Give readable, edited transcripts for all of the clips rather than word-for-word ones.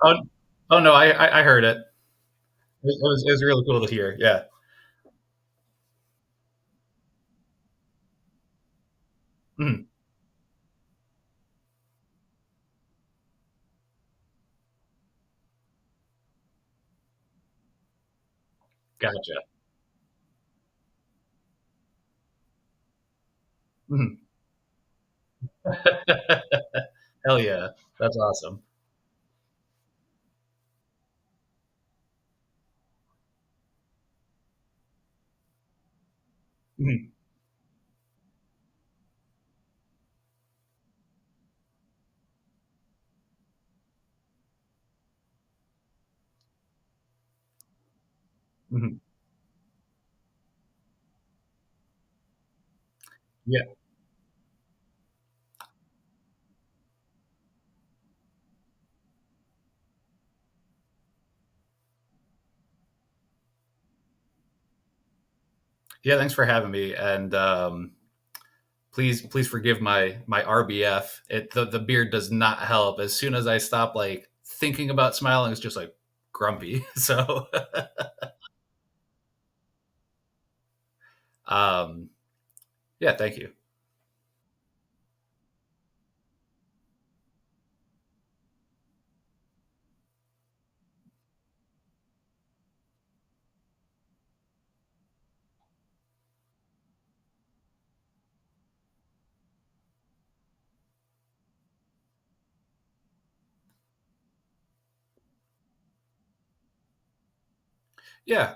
Oh, oh no, I heard it. It was really cool to hear. Yeah. Mhm. Gotcha. Mhm. Hell yeah. That's awesome. Mhm. Mhm. Yeah. Yeah, thanks for having me. And please forgive my RBF. The beard does not help. As soon as I stop like thinking about smiling, it's just like grumpy. So um yeah, thank you. Yeah.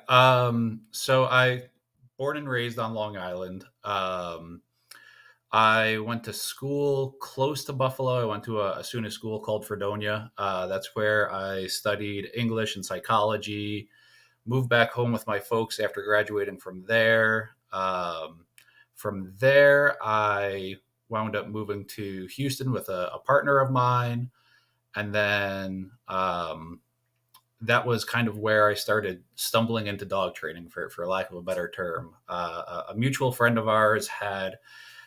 So I born and raised on Long Island. I went to school close to Buffalo. I went to a SUNY school called Fredonia. That's where I studied English and psychology. Moved back home with my folks after graduating from there. From there, I wound up moving to Houston with a partner of mine. And then that was kind of where I started stumbling into dog training, for lack of a better term. A mutual friend of ours had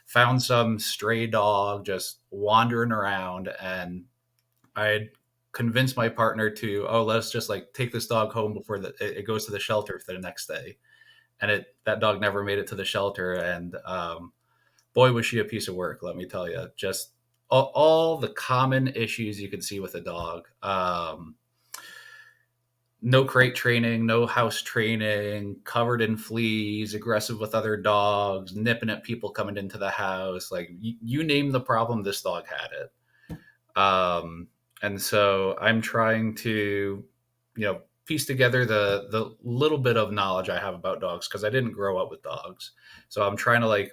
found some stray dog just wandering around, and I had convinced my partner to, oh, let's just like take this dog home before it goes to the shelter for the next day. And that dog never made it to the shelter, and boy was she a piece of work, let me tell you. Just all the common issues you can see with a dog. No crate training, no house training, covered in fleas, aggressive with other dogs, nipping at people coming into the house. Like you name the problem, this dog had it. And so I'm trying to, piece together the little bit of knowledge I have about dogs because I didn't grow up with dogs. So I'm trying to like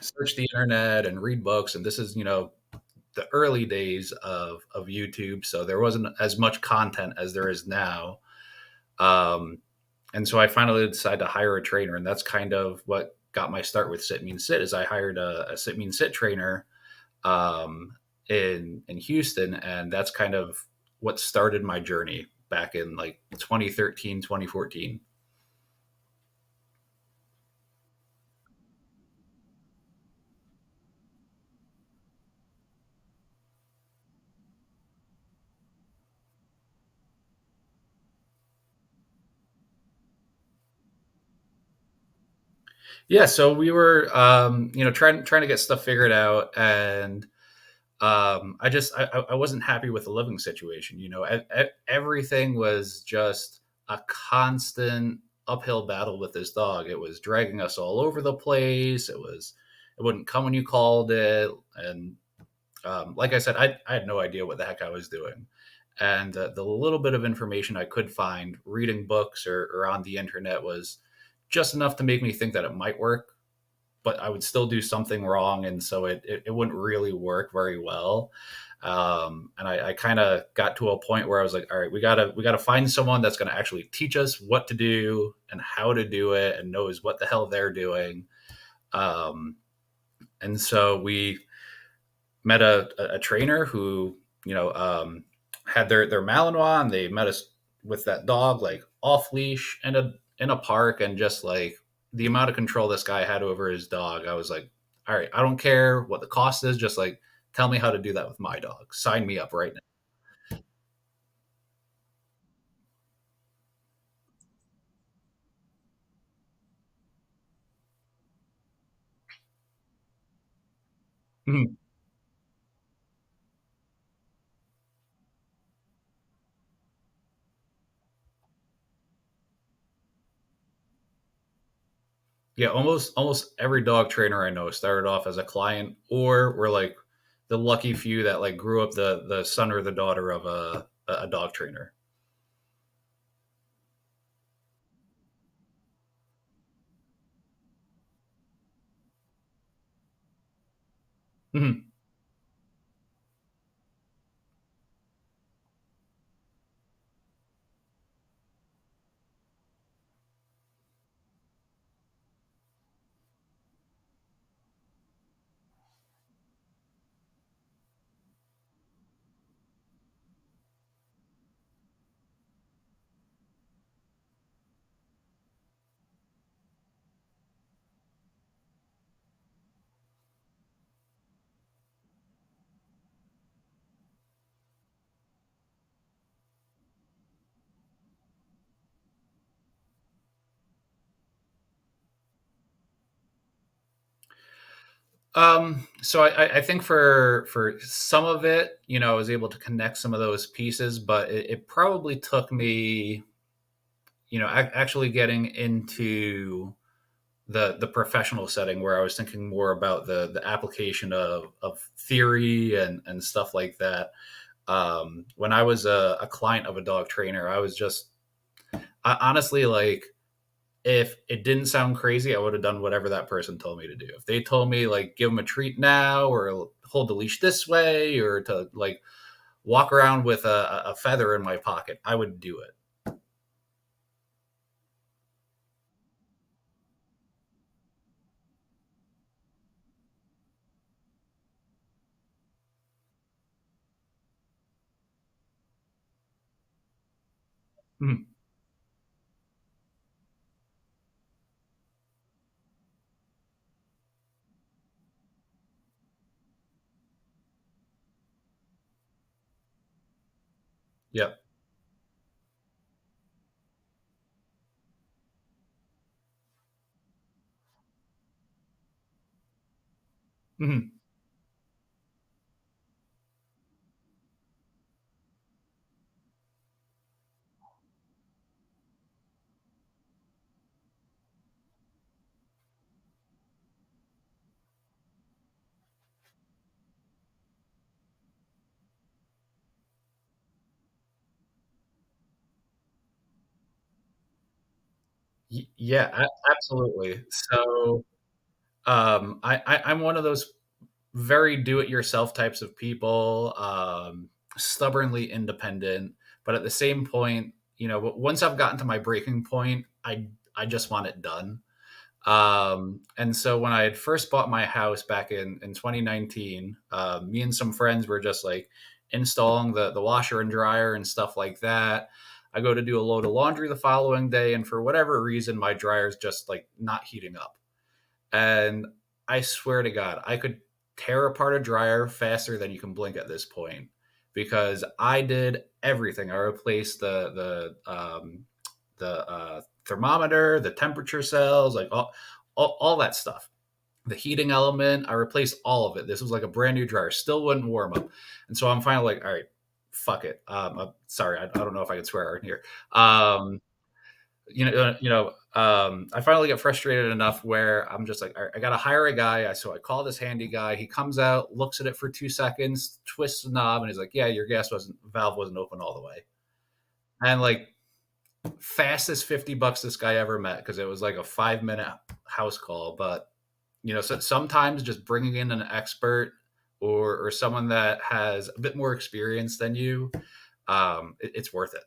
search the internet and read books. And this is, the early days of YouTube. So there wasn't as much content as there is now. Um, and so I finally decided to hire a trainer, and that's kind of what got my start with Sit Mean Sit. Is I hired a Sit Mean Sit trainer um, in Houston, and that's kind of what started my journey back in like 2013, 2014. Yeah, so we were trying to get stuff figured out, and I wasn't happy with the living situation. Everything was just a constant uphill battle with this dog. It was dragging us all over the place. It wouldn't come when you called it, and like I said, I had no idea what the heck I was doing. And the little bit of information I could find reading books or on the internet was just enough to make me think that it might work, but I would still do something wrong, and so it wouldn't really work very well. And I kind of got to a point where I was like, all right, we gotta find someone that's going to actually teach us what to do and how to do it and knows what the hell they're doing. Um, and so we met a trainer who had their Malinois, and they met us with that dog like off leash in a park, and just like the amount of control this guy had over his dog, I was like, all right, I don't care what the cost is, just like tell me how to do that with my dog. Sign me up right now. Mhm. Yeah, almost every dog trainer I know started off as a client, or were like the lucky few that like grew up the son or the daughter of a dog trainer. Mhm. So I think for some of it, I was able to connect some of those pieces, but it probably took me, actually getting into the professional setting where I was thinking more about the application of theory and stuff like that. When I was a client of a dog trainer, I was just honestly like, if it didn't sound crazy, I would have done whatever that person told me to do. If they told me like give them a treat now, or hold the leash this way, or to like walk around with a feather in my pocket, I would do it. Mhm. Yep. Mhm. Yeah, absolutely. So I'm one of those very do-it-yourself types of people, stubbornly independent, but at the same point, once I've gotten to my breaking point, I just want it done. And so when I had first bought my house back in 2019, me and some friends were just like installing the washer and dryer and stuff like that. I go to do a load of laundry the following day, and for whatever reason, my dryer's just like not heating up. And I swear to God, I could tear apart a dryer faster than you can blink at this point, because I did everything. I replaced the thermometer, the temperature cells, like all that stuff. The heating element, I replaced all of it. This was like a brand new dryer, still wouldn't warm up. And so I'm finally like, all right, fuck it. Sorry, I don't know if I can swear in here. Um, I finally get frustrated enough where I'm just like, all right, I got to hire a guy. So I call this handy guy. He comes out, looks at it for 2 seconds, twists the knob, and he's like, yeah, your gas wasn't valve wasn't open all the way. And like, fastest $50 this guy ever met, because it was like a 5 minute house call. But so sometimes just bringing in an expert, or someone that has a bit more experience than you, it's worth it.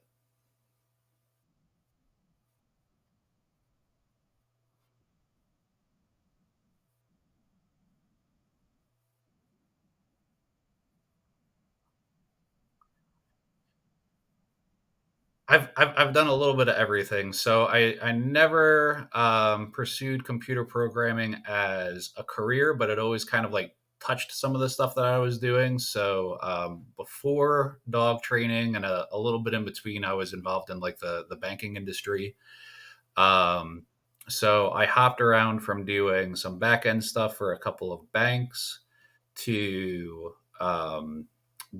I've done a little bit of everything. So I never pursued computer programming as a career, but it always kind of like touched some of the stuff that I was doing. So before dog training, and a little bit in between, I was involved in like the banking industry. Um, so I hopped around from doing some back end stuff for a couple of banks to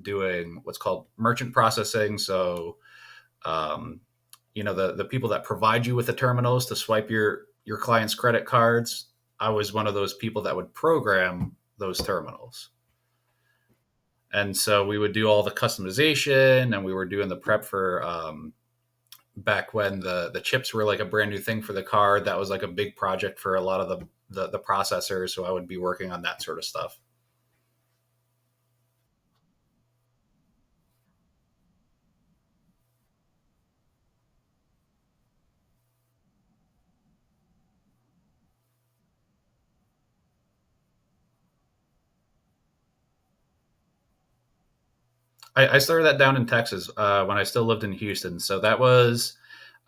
doing what's called merchant processing. So, um, the people that provide you with the terminals to swipe your client's credit cards. I was one of those people that would program those terminals. And so we would do all the customization, and we were doing the prep for back when the chips were like a brand new thing for the card. That was like a big project for a lot of the processors. So I would be working on that sort of stuff. I started that down in Texas when I still lived in Houston. So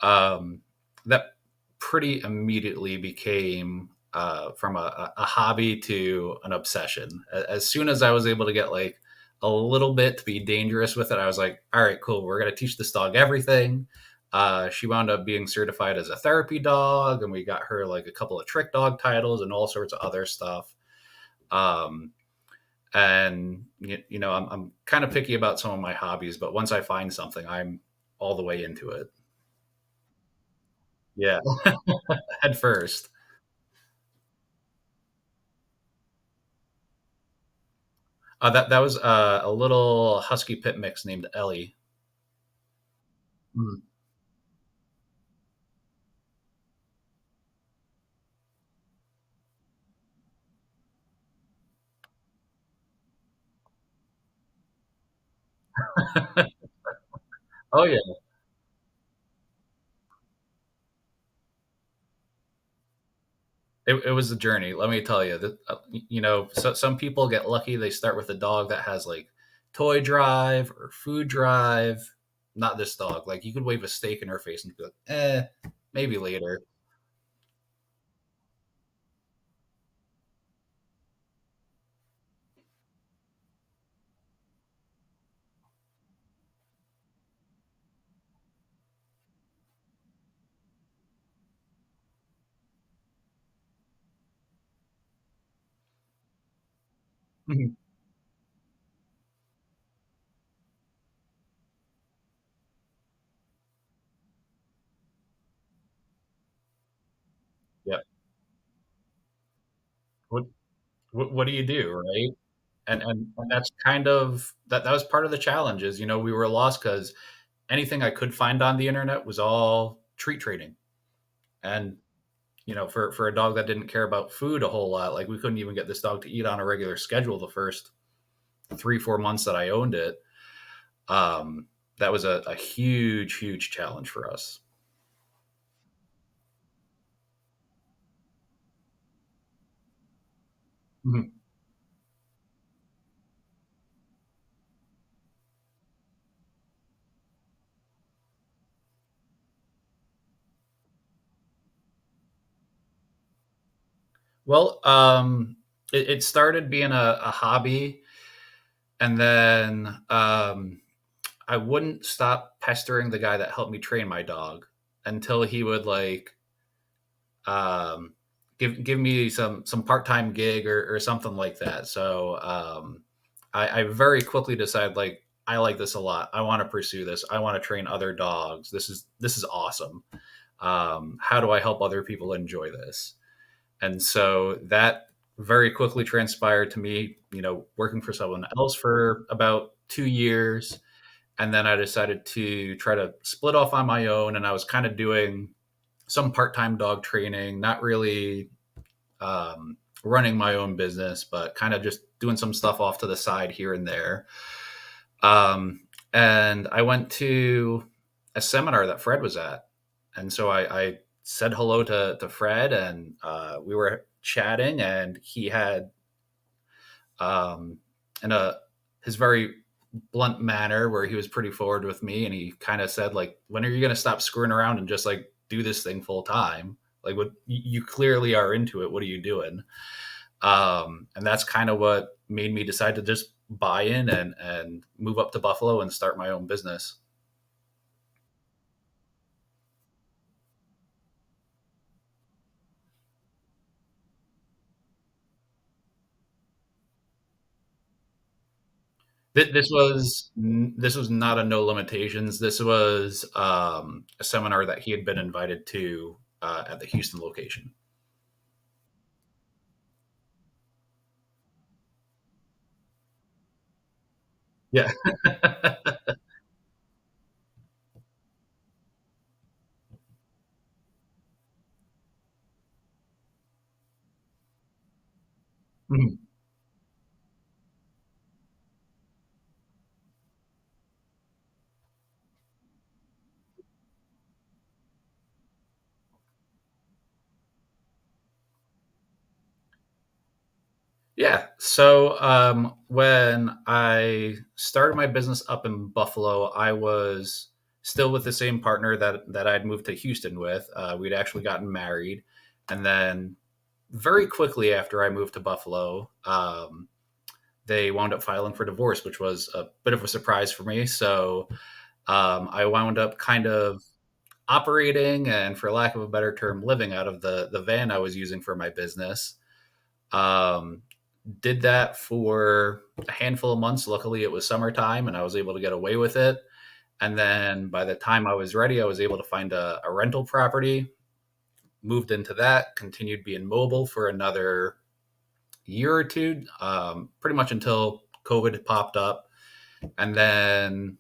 um, that pretty immediately became from a hobby to an obsession. As soon as I was able to get like a little bit to be dangerous with it, I was like, all right, cool. We're going to teach this dog everything. She wound up being certified as a therapy dog, and we got her like a couple of trick dog titles and all sorts of other stuff. Um, and I'm kind of picky about some of my hobbies, but once I find something, I'm all the way into it. Yeah. Head first. That was a little husky pit mix named Ellie. Mm. Oh yeah, it was a journey. Let me tell you. So some people get lucky; they start with a dog that has like toy drive or food drive. Not this dog. Like you could wave a steak in her face and be like, maybe later. Mhm. Yep. What, what do you do, right? And that's kind of that was part of the challenge is we were lost because anything I could find on the internet was all treat trading. And for a dog that didn't care about food a whole lot, like we couldn't even get this dog to eat on a regular schedule the first 3-4 months that I owned it. um, that was a huge challenge for us. Mhm. Well, it started being a hobby, and then I wouldn't stop pestering the guy that helped me train my dog until he would like um, give me some part time gig or something like that. So I very quickly decided like I like this a lot. I want to pursue this. I want to train other dogs. This is awesome. How do I help other people enjoy this? And so that very quickly transpired to me, working for someone else for about 2 years. And then I decided to try to split off on my own. And I was kind of doing some part time dog training, not really running my own business, but kind of just doing some stuff off to the side here and there. Um, and I went to a seminar that Fred was at. And so I said hello to Fred, and we were chatting, and he had um, in a his very blunt manner where he was pretty forward with me, and he kind of said like, "When are you going to stop screwing around and just like do this thing full time? Like, what you clearly are into it. What are you doing?" And that's kind of what made me decide to just buy in and move up to Buffalo and start my own business. This was not a no limitations. This was a seminar that he had been invited to at the Houston location. Yeah. Mhm. Yeah. So when I started my business up in Buffalo, I was still with the same partner that I'd moved to Houston with. We'd actually gotten married, and then very quickly after I moved to Buffalo, they wound up filing for divorce, which was a bit of a surprise for me. So I wound up kind of operating and, for lack of a better term, living out of the van I was using for my business. Um, did that for a handful of months. Luckily, it was summertime and I was able to get away with it. And then by the time I was ready, I was able to find a rental property, moved into that, continued being mobile for another year or two, pretty much until COVID popped up. And then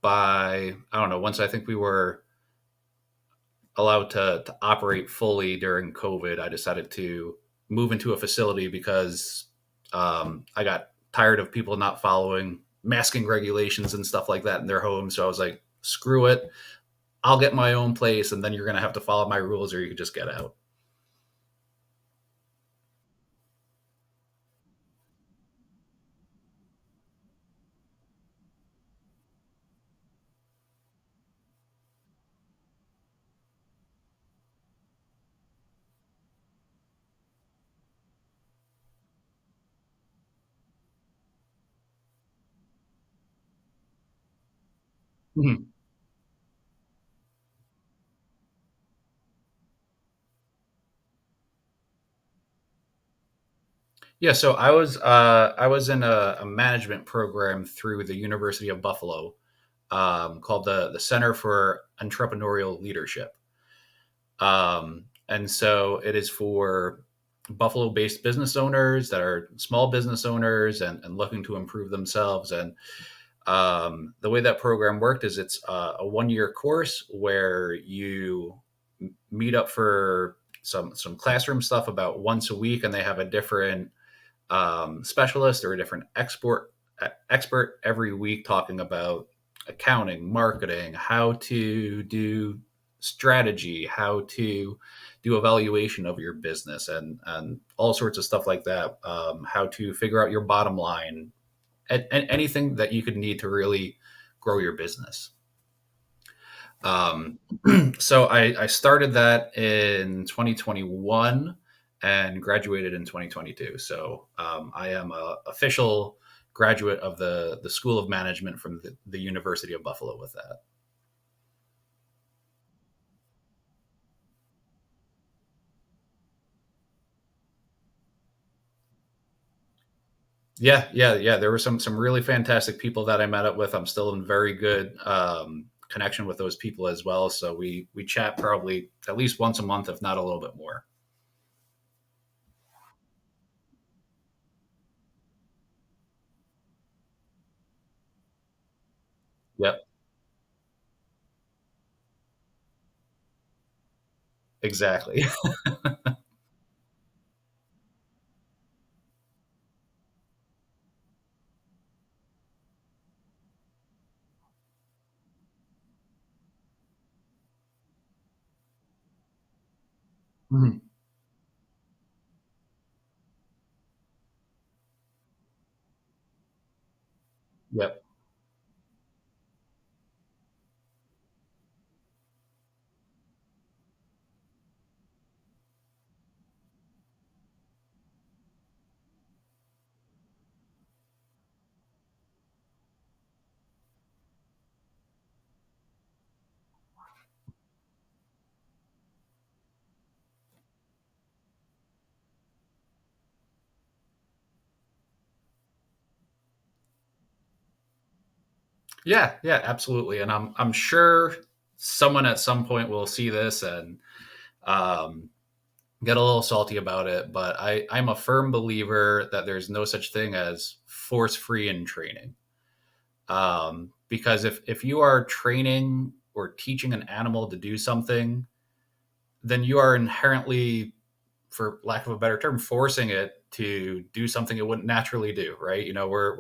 I don't know, once I think we were allowed to operate fully during COVID, I decided to move into a facility because I got tired of people not following masking regulations and stuff like that in their homes. So I was like, screw it. I'll get my own place, and then you're going to have to follow my rules, or you can just get out. Mhm. Yeah, so I was in a management program through the University of Buffalo, called the Center for Entrepreneurial Leadership. And so it is for Buffalo based business owners that are small business owners and looking to improve themselves. And the way that program worked is it's a 1 year course where you meet up for some classroom stuff about once a week, and they have a different specialist or a different expert every week talking about accounting, marketing, how to do strategy, how to do evaluation of your business, and all sorts of stuff like that. How to figure out your bottom line, and anything that you could need to really grow your business. Um, so I started that in 2021 and graduated in 2022. So I am a official graduate of the School of Management from the University of Buffalo with that. Yeah, yeah, yeah. There were some really fantastic people that I met up with. I'm still in very good connection with those people as well. So we chat probably at least once a month, if not a little bit more. Yep, exactly. Mhm. Yep. Yeah, yeah, absolutely. And I'm sure someone at some point will see this and um, get a little salty about it. But I'm a firm believer that there's no such thing as force free in training. Because if you are training or teaching an animal to do something, then you are inherently, for lack of a better term, forcing it to do something it wouldn't naturally do, right? You know, we're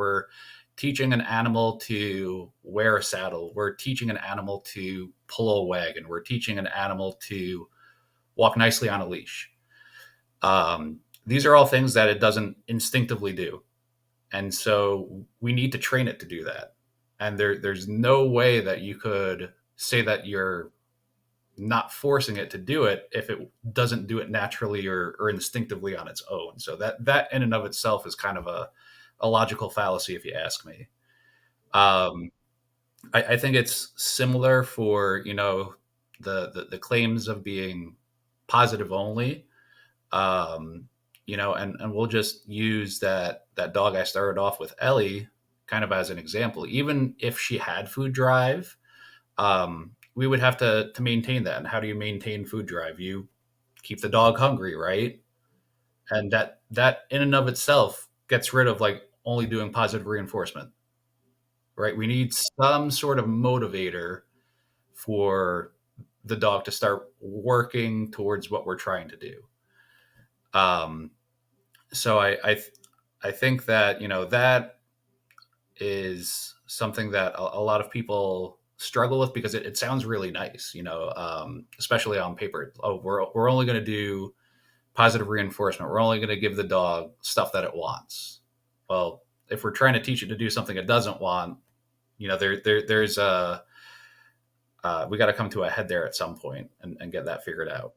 teaching an animal to wear a saddle. We're teaching an animal to pull a wagon. We're teaching an animal to walk nicely on a leash. These are all things that it doesn't instinctively do. And so we need to train it to do that. And there's no way that you could say that you're not forcing it to do it if it doesn't do it naturally or instinctively on its own. So that in and of itself is kind of a logical fallacy, if you ask me. Um, I think it's similar for the claims of being positive only. Um, and we'll just use that dog I started off with, Ellie, kind of as an example. Even if she had food drive, we would have to maintain that. And how do you maintain food drive? You keep the dog hungry, right? And that in and of itself gets rid of like only doing positive reinforcement, right? We need some sort of motivator for the dog to start working towards what we're trying to do. Um, so I think that that is something that a lot of people struggle with because it sounds really nice, especially on paper. Oh, we're only going to do positive reinforcement. We're only going to give the dog stuff that it wants. Well, if we're trying to teach it to do something it doesn't want, there's a we got to come to a head there at some point and get that figured out.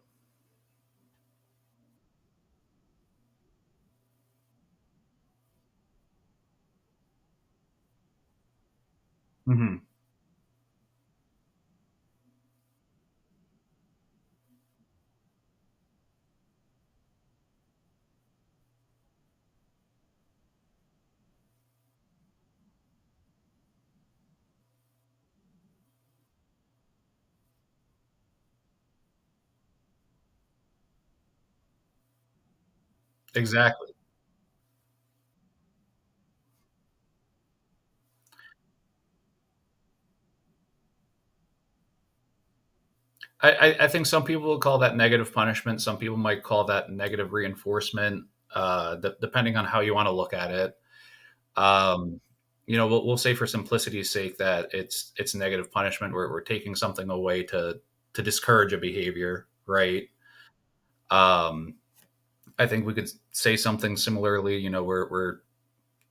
Hmm. Exactly. I think some people will call that negative punishment. Some people might call that negative reinforcement, depending on how you want to look at it. Um, we'll say for simplicity's sake that it's negative punishment where we're taking something away to discourage a behavior, right? Um, I think we could say something similarly. We're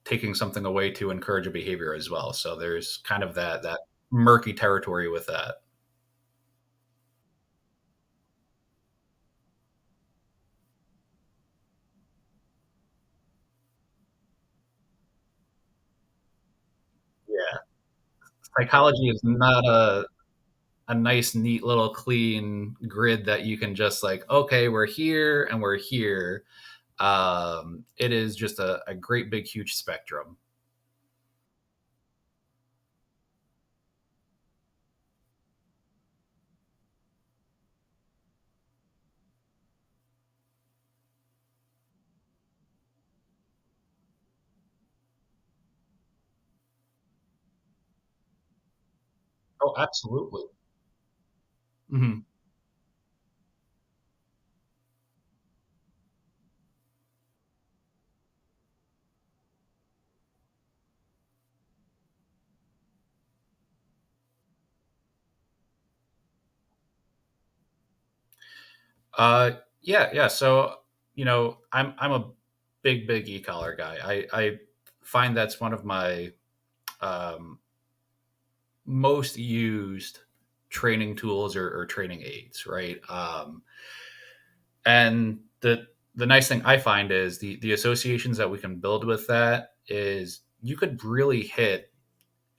taking something away to encourage a behavior as well. So there's kind of that murky territory with that. Yeah, psychology is not a nice, neat little clean grid that you can just like, okay, we're here and we're here. It is just a great big huge spectrum. Oh, absolutely. Mhm. Uh, yeah, yeah. So I'm a big e-collar guy. I find that's one of my um, most used training tools or training aids, right? And the nice thing I find is the associations that we can build with that is you could really hit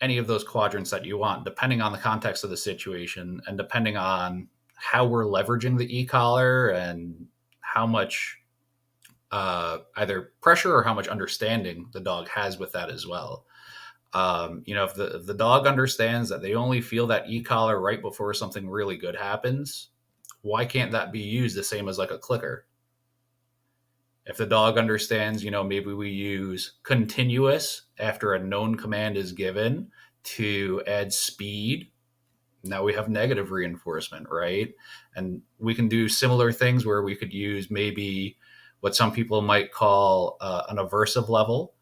any of those quadrants that you want, depending on the context of the situation and depending on how we're leveraging the e-collar and how much either pressure or how much understanding the dog has with that as well. If the dog understands that they only feel that e-collar right before something really good happens, why can't that be used the same as like a clicker? If the dog understands, maybe we use continuous after a known command is given to add speed. Now we have negative reinforcement, right? And we can do similar things where we could use maybe what some people might call an aversive level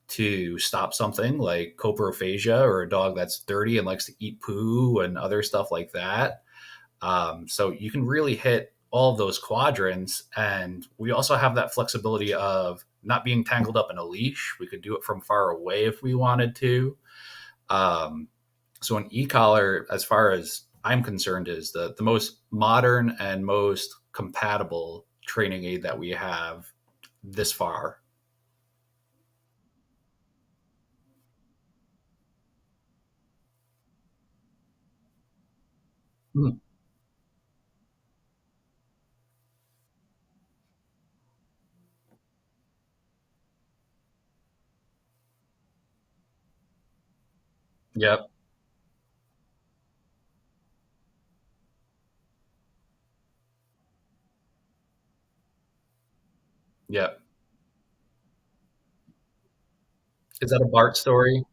to stop something like coprophagia, or a dog that's dirty and likes to eat poo and other stuff like that. So you can really hit all of those quadrants. And we also have that flexibility of not being tangled up in a leash. We could do it from far away if we wanted to. Um, so an e-collar, as far as I'm concerned, is the most modern and most compatible training aid that we have this far. Mhm. Yep. Yep. Is that a Bart story?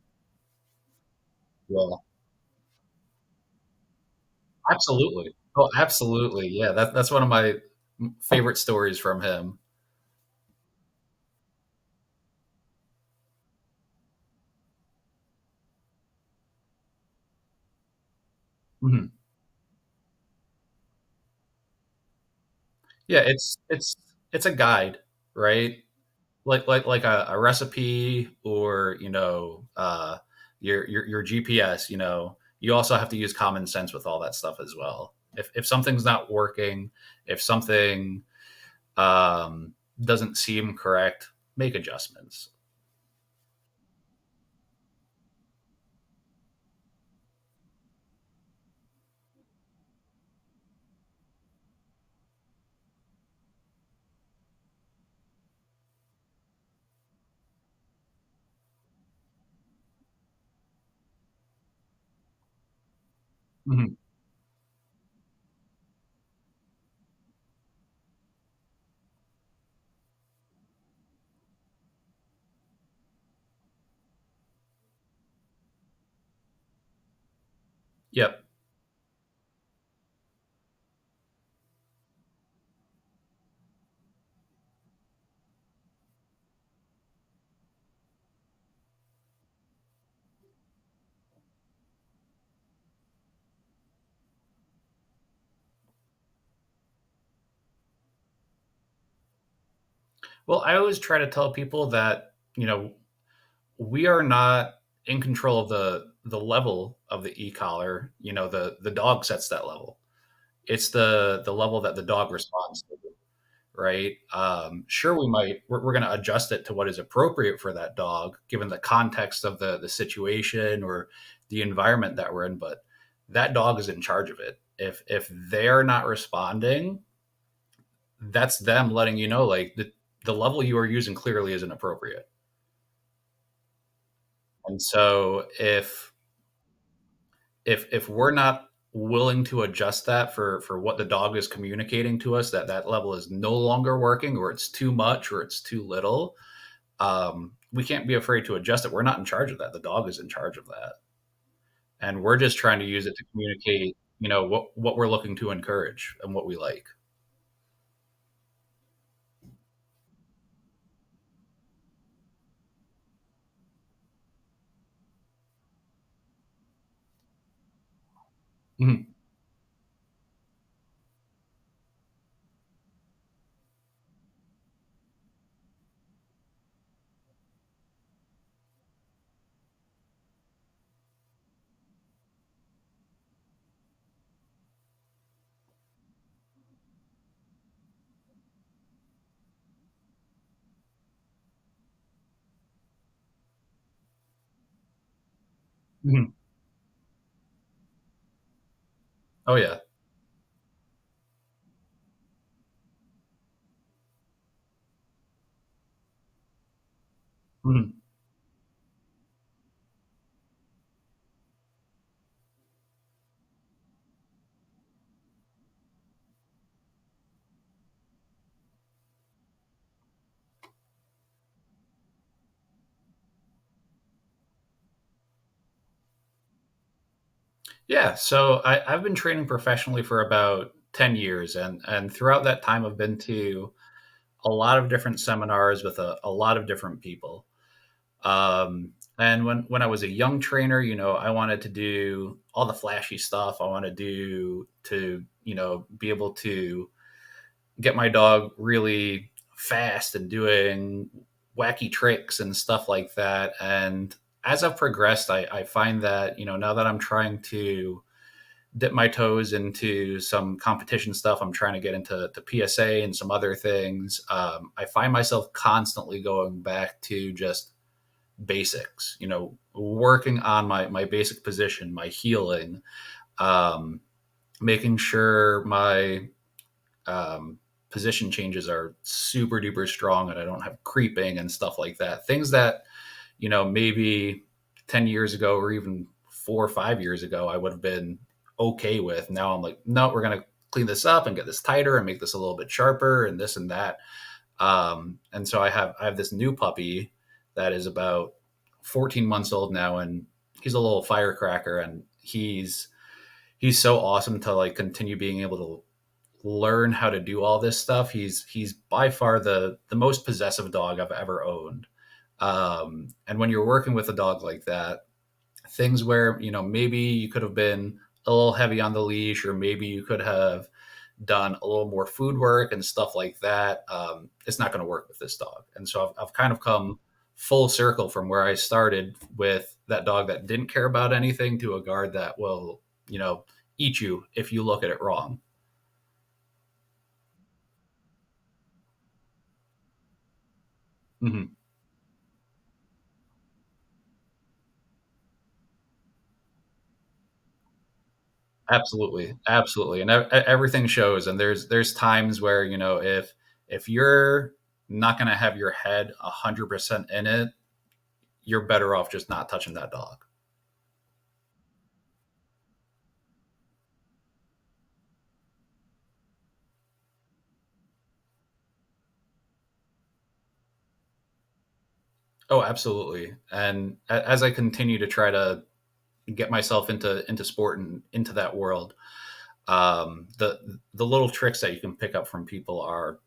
Yeah. Absolutely. Oh, absolutely. Yeah, that's one of my favorite stories from him. Mhm. Yeah, it's a guide, right? Like a recipe, or your GPS. You also have to use common sense with all that stuff as well. If something's not working, if something doesn't seem correct, make adjustments. Mhm. Yep. Well, I always try to tell people that we are not in control of the level of the e-collar. The dog sets that level. It's the level that the dog responds to, right? Sure, we're going to adjust it to what is appropriate for that dog given the context of the situation or the environment that we're in, but that dog is in charge of it. If they're not responding, that's them letting you know, like, the level you are using clearly isn't appropriate. And so if we're not willing to adjust that for what the dog is communicating to us, that level is no longer working, or it's too much, or it's too little, we can't be afraid to adjust it. We're not in charge of that. The dog is in charge of that, and we're just trying to use it to communicate, what we're looking to encourage and what we like. Mhm. Mhm. Oh yeah. Mhm. Yeah, so I've been training professionally for about 10 years, and throughout that time, I've been to a lot of different seminars with a lot of different people. And when I was a young trainer, I wanted to do all the flashy stuff. I wanted to be able to get my dog really fast and doing wacky tricks and stuff like that. And as I've progressed, I find that now that I'm trying to dip my toes into some competition stuff. I'm trying to get into the PSA and some other things. I find myself constantly going back to just basics, working on my basic position, my healing, um, making sure my position changes are super duper strong and I don't have creeping and stuff like that. Things that, maybe 10 years ago or even 4 or 5 years ago, I would have been okay with. Now I'm like, no, we're going to clean this up and get this tighter and make this a little bit sharper and this and that. And so I have this new puppy that is about 14 months old now, and he's a little firecracker, and he's so awesome to like continue being able to learn how to do all this stuff. He's by far the most possessive dog I've ever owned. And when you're working with a dog like that, things where maybe you could have been a little heavy on the leash, or maybe you could have done a little more food work and stuff like that. It's not going to work with this dog. And so I've kind of come full circle from where I started with that dog that didn't care about anything to a guard that will eat you if you look at it wrong. Mhm. Absolutely, absolutely, and everything shows. And there's times where if you're not going to have your head 100% in it, you're better off just not touching that dog. Oh, absolutely. And as I continue to try to get myself into sport and into that world, the little tricks that you can pick up from people are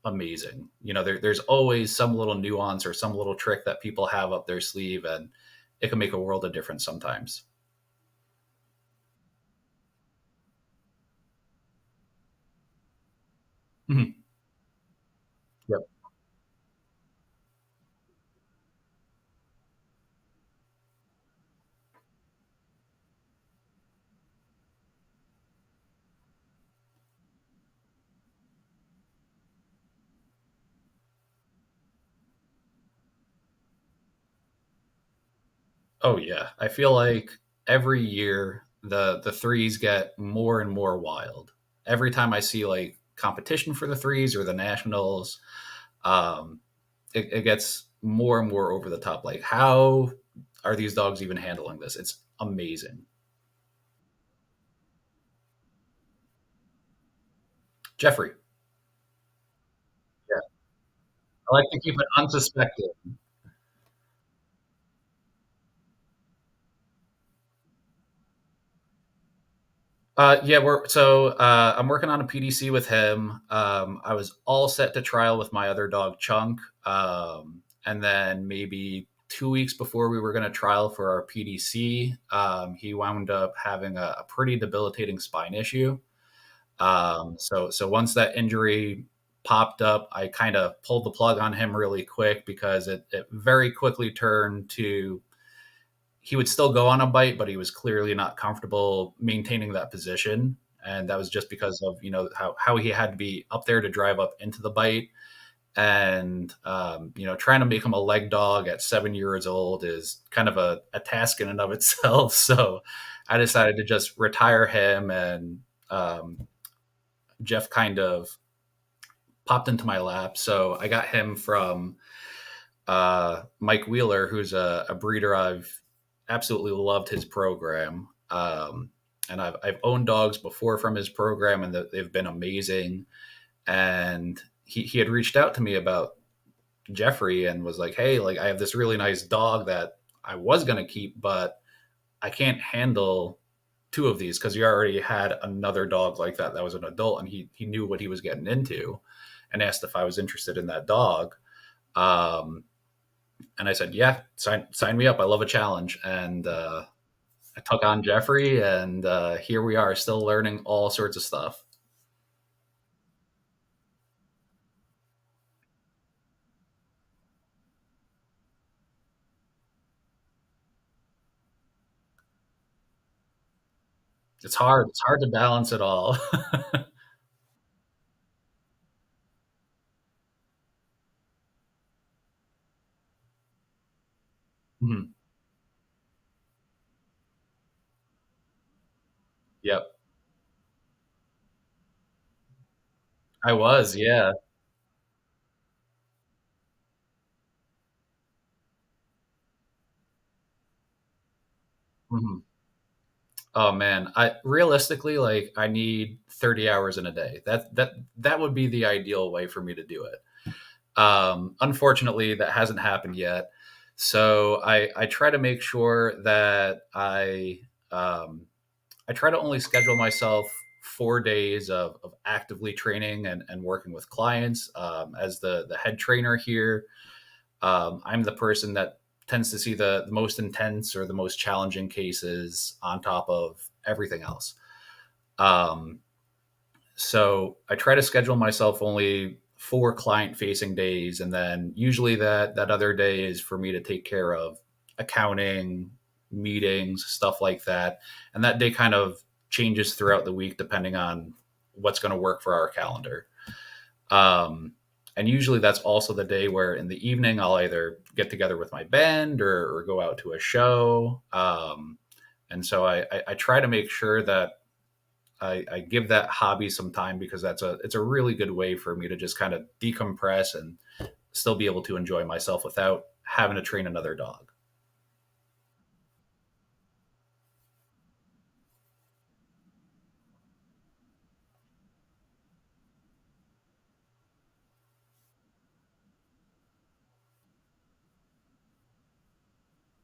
amazing. There's always some little nuance or some little trick that people have up their sleeve, and it can make a world of difference sometimes. Mhm. Yep. Oh yeah, I feel like every year the threes get more and more wild. Every time I see like competition for the threes or the nationals, um, it gets more and more over the top. Like, how are these dogs even handling this? It's amazing. Jeffrey, yeah, I like to keep it unsuspected. Yeah, I'm working on a PDC with him. I was all set to trial with my other dog Chunk, and then maybe 2 weeks before we were going to trial for our PDC, he wound up having a pretty debilitating spine issue. So once that injury popped up, I kind of pulled the plug on him really quick because it very quickly turned to he would still go on a bite, but he was clearly not comfortable maintaining that position. And that was just because of, how he had to be up there to drive up into the bite. And, trying to make him a leg dog at 7 years old is kind of a task in and of itself. So I decided to just retire him. And Jeff kind of popped into my lap. So I got him from Mike Wheeler, who's a breeder. I've absolutely loved his program. And I've owned dogs before from his program, and they've been amazing. And he had reached out to me about Jeffrey and was like, hey, like I have this really nice dog that I was going to keep, but I can't handle two of these because he already had another dog like that that was an adult, and he knew what he was getting into, and asked if I was interested in that dog. Um, and I said, yeah, sign me up. I love a challenge. And I took on Jeffrey, and here we are, still learning all sorts of stuff. It's hard. It's hard to balance it all. Mhm. Yep, I was. Yeah. Mhm. Oh man, I realistically like I need 30 hours in a day. That would be the ideal way for me to do it. Unfortunately, that hasn't happened yet. So I try to make sure that um, I try to only schedule myself 4 days of actively training and working with clients. As the head trainer here, I'm the person that tends to see the most intense or the most challenging cases on top of everything else. Um, so I try to schedule myself only 4 client facing days, and then usually that other day is for me to take care of accounting, meetings, stuff like that. And that day kind of changes throughout the week depending on what's going to work for our calendar. Um, and usually that's also the day where in the evening I'll either get together with my band or go out to a show. And so I try to make sure that I give that hobby some time because it's a really good way for me to just kind of decompress and still be able to enjoy myself without having to train another dog.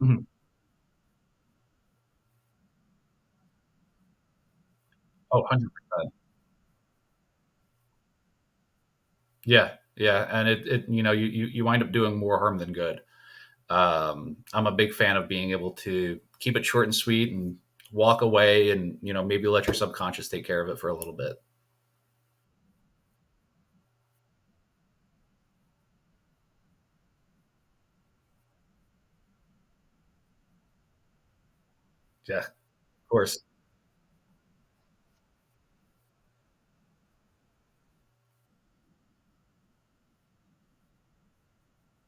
Mhm. Oh, 100%. Yeah, yeah, and it you wind up doing more harm than good. I'm a big fan of being able to keep it short and sweet and walk away and maybe let your subconscious take care of it for a little bit. Yeah, of course.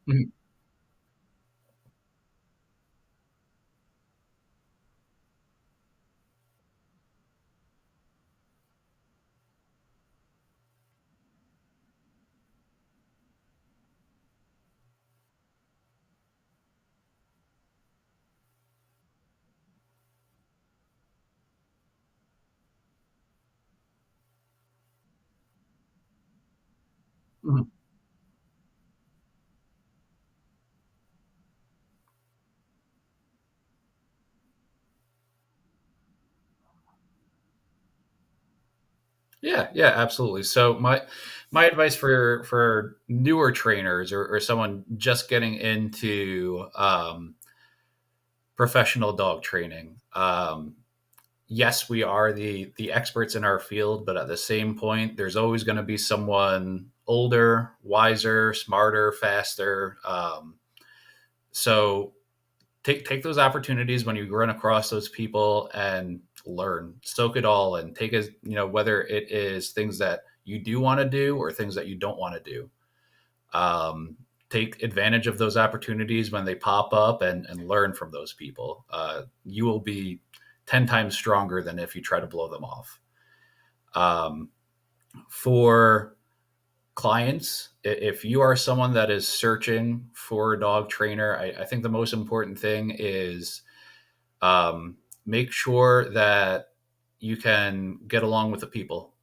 Mhm. Mhm. Yeah, yeah, absolutely. So my advice for newer trainers or someone just getting into professional dog training. Yes, we are the experts in our field, but at the same point, there's always going to be someone older, wiser, smarter, faster. So take those opportunities when you run across those people and learn, soak it all, and take as whether it is things that you do want to do or things that you don't want to do. Um, take advantage of those opportunities when they pop up and learn from those people. You will be 10 times stronger than if you try to blow them off. Um, for clients, if you are someone that is searching for a dog trainer, I think the most important thing is make sure that you can get along with the people.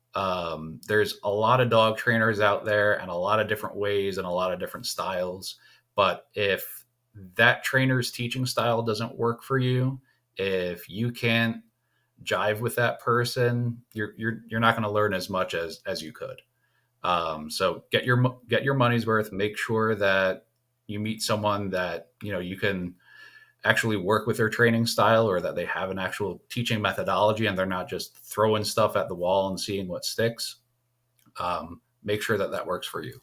There's a lot of dog trainers out there and a lot of different ways and a lot of different styles. But if that trainer's teaching style doesn't work for you, if you can't jive with that person, you're not going to learn as much as you could. So get your money's worth. Make sure that you meet someone that you can actually work with their training style, or that they have an actual teaching methodology and they're not just throwing stuff at the wall and seeing what sticks. Make sure that that works for you.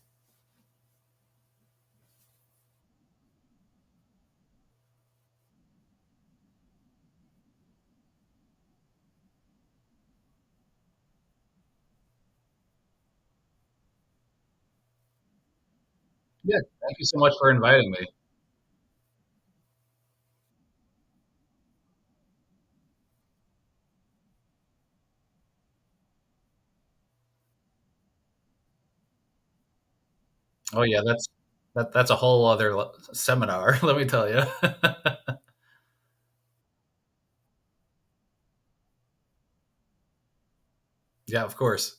Yeah, thank you so much for inviting me. Oh yeah, that's a whole other seminar. Let me tell you. Yeah, of course.